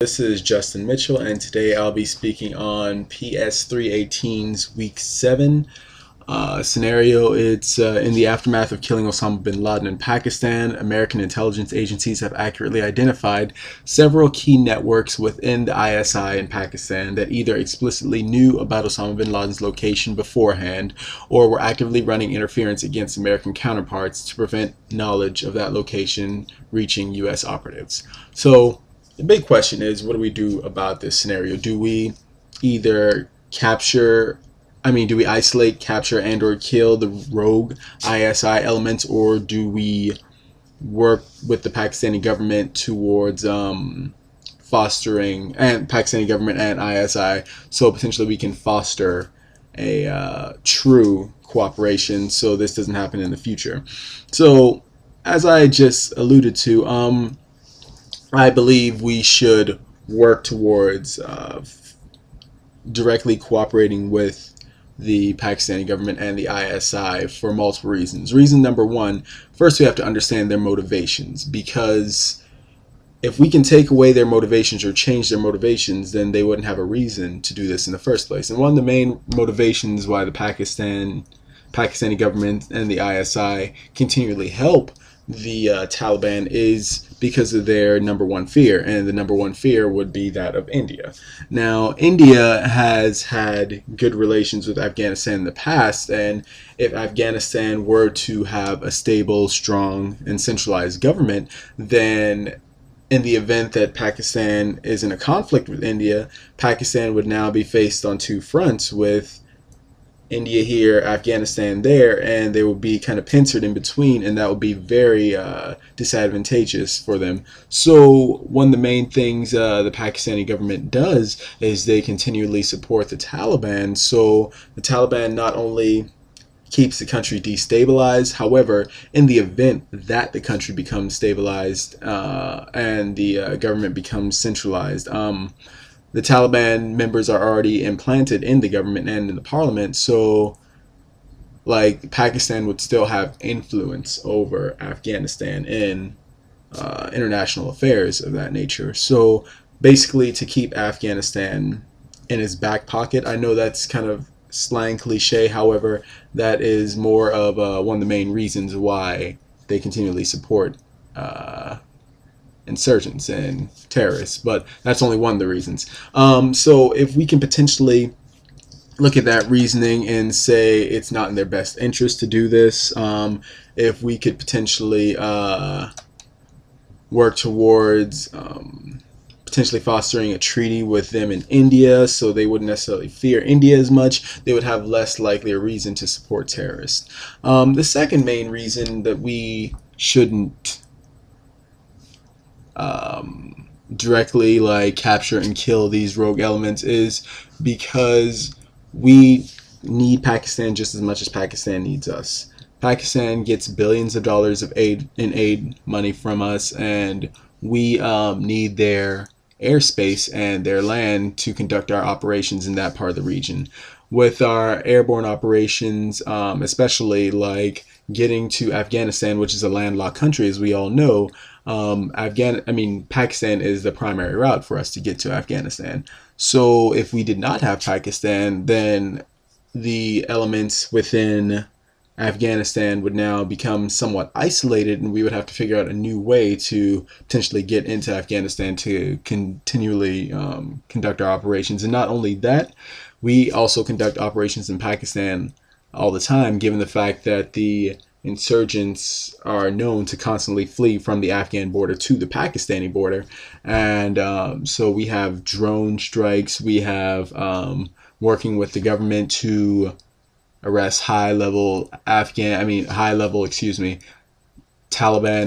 This is Justin Mitchell, and today I'll be speaking on PS318's Week 7 scenario. It's in the aftermath of killing Osama bin Laden in Pakistan. American intelligence agencies have accurately identified several key networks within the ISI in Pakistan that either explicitly knew about Osama bin Laden's location beforehand or were actively running interference against American counterparts to prevent knowledge of that location reaching U.S. operatives. So the big question is, what do we do about this scenario? Do we either do we isolate, capture, and or kill the rogue ISI elements, or do we work with the Pakistani government towards fostering, and Pakistani government and ISI, so potentially we can foster a true cooperation so this doesn't happen in the future? So as I just alluded to, I believe we should work towards directly cooperating with the Pakistani government and the ISI for multiple reasons. Reason number one, first we have to understand their motivations, because if we can take away their motivations or change their motivations, then they wouldn't have a reason to do this in the first place. And one of the main motivations why the Pakistani government and the ISI continually help the Taliban is because of their number one fear, and the number one fear would be that of India. Now, India has had good relations with Afghanistan in the past, and if Afghanistan were to have a stable, strong, and centralized government, then in the event that Pakistan is in a conflict with India, Pakistan would now be faced on two fronts, with India here, Afghanistan there, and they would be kind of pincered in between, and that would be very disadvantageous for them. So one of the main things the Pakistani government does is they continually support the Taliban. So the Taliban not only keeps the country destabilized, however, in the event that the country becomes stabilized and the government becomes centralized, the Taliban members are already implanted in the government and in the parliament, so like Pakistan would still have influence over Afghanistan in international affairs of that nature. So basically, to keep Afghanistan in its back pocket. I know that's kind of slang cliche, however, that is more of one of the main reasons why they continually support insurgents and terrorists, but that's only one of the reasons. So if we can potentially look at that reasoning and say it's not in their best interest to do this, if we could potentially work towards potentially fostering a treaty with them in India, so they wouldn't necessarily fear India as much, they would have less likely a reason to support terrorists. The second main reason that we shouldn't directly capture and kill these rogue elements is because we need Pakistan just as much as Pakistan needs us. Pakistan gets billions of dollars of aid money from us, and we need their airspace and their land to conduct our operations in that part of the region. With our airborne operations, especially like getting to Afghanistan, which is a landlocked country, as we all know, Pakistan is the primary route for us to get to Afghanistan. So if we did not have Pakistan, then the elements within Afghanistan would now become somewhat isolated, and we would have to figure out a new way to potentially get into Afghanistan to continually conduct our operations. And not only that, we also conduct operations in Pakistan all the time, given the fact that the insurgents are known to constantly flee from the Afghan border to the Pakistani border. And so we have drone strikes, we have working with the government to arrest high-level Taliban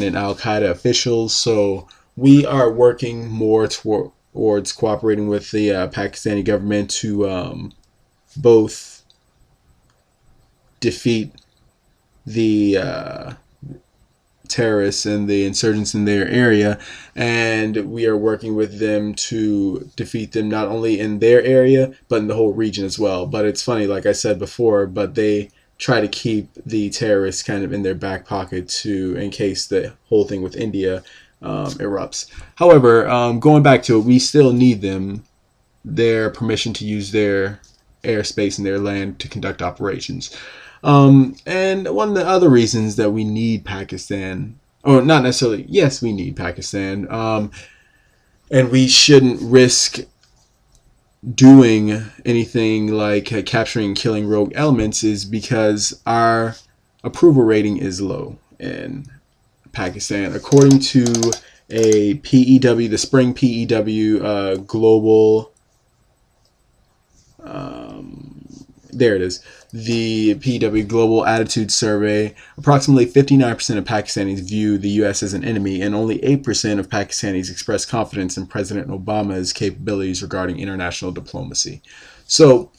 and Al-Qaeda officials. So we are working more towards cooperating with the Pakistani government to both defeat the terrorists and the insurgents in their area, and we are working with them to defeat them not only in their area but in the whole region as well. But it's funny, like I said before, but they try to keep the terrorists kind of in their back pocket in case the whole thing with India erupts. However, going back to it, we still need them, their permission to use their airspace and their land to conduct operations. And one of the other reasons that we need Pakistan, or not necessarily, yes, we need Pakistan, and we shouldn't risk doing anything like capturing and killing rogue elements, is because our approval rating is low in Pakistan. According to a PEW, the Spring PEW Global, there it is, the PEW Global Attitude Survey, approximately 59% of Pakistanis view the U.S. as an enemy, and only 8% of Pakistanis express confidence in President Obama's capabilities regarding international diplomacy. So,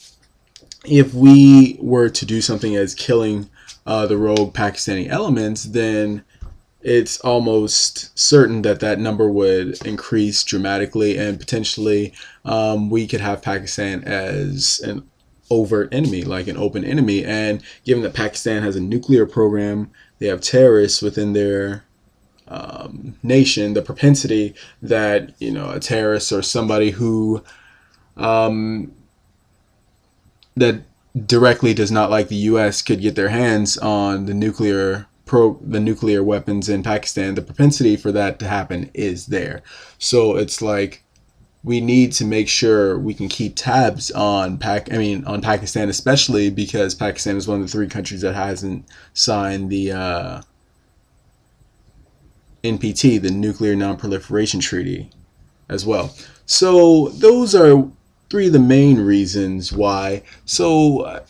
if we were to do something as killing the rogue Pakistani elements, then it's almost certain that that number would increase dramatically, and potentially we could have Pakistan as an overt enemy, like an open enemy. And given that Pakistan has a nuclear program, they have terrorists within their nation, the propensity that, you know, a terrorist or somebody who that directly does not like the U.S. could get their hands on the nuclear weapons in Pakistan, the propensity for that to happen is there. So it's like we need to make sure we can keep tabs on on Pakistan, especially because Pakistan is one of the 3 countries that hasn't signed the NPT, the Nuclear Non-Proliferation Treaty, as well. So those are 3 of the main reasons why. So,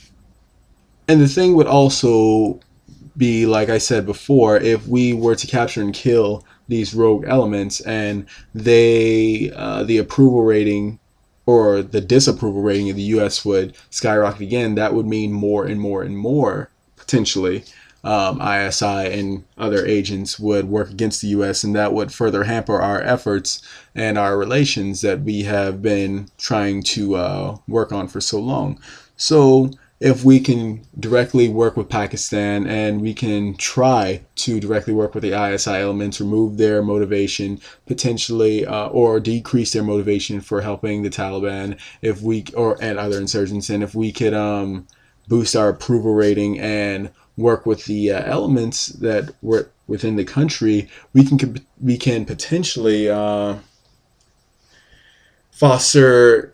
and the thing would also be, like I said before, if we were to capture and kill these rogue elements, and the approval rating or the disapproval rating of the U.S. would skyrocket again, that would mean more and more and more potentially ISI and other agents would work against the U.S., and that would further hamper our efforts and our relations that we have been trying to work on for so long. So if we can directly work with Pakistan, and we can try to directly work with the ISI elements, remove their motivation potentially, or decrease their motivation for helping the Taliban, if we, or and other insurgents, and if we could boost our approval rating and work with the elements that were within the country, we can potentially foster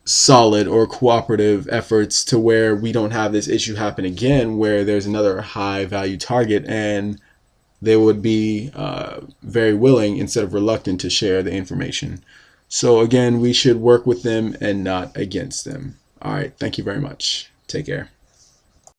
solid or cooperative efforts to where we don't have this issue happen again, where there's another high value target and they would be very willing instead of reluctant to share the information. So again, we should work with them and not against them. All right, thank you very much. Take care.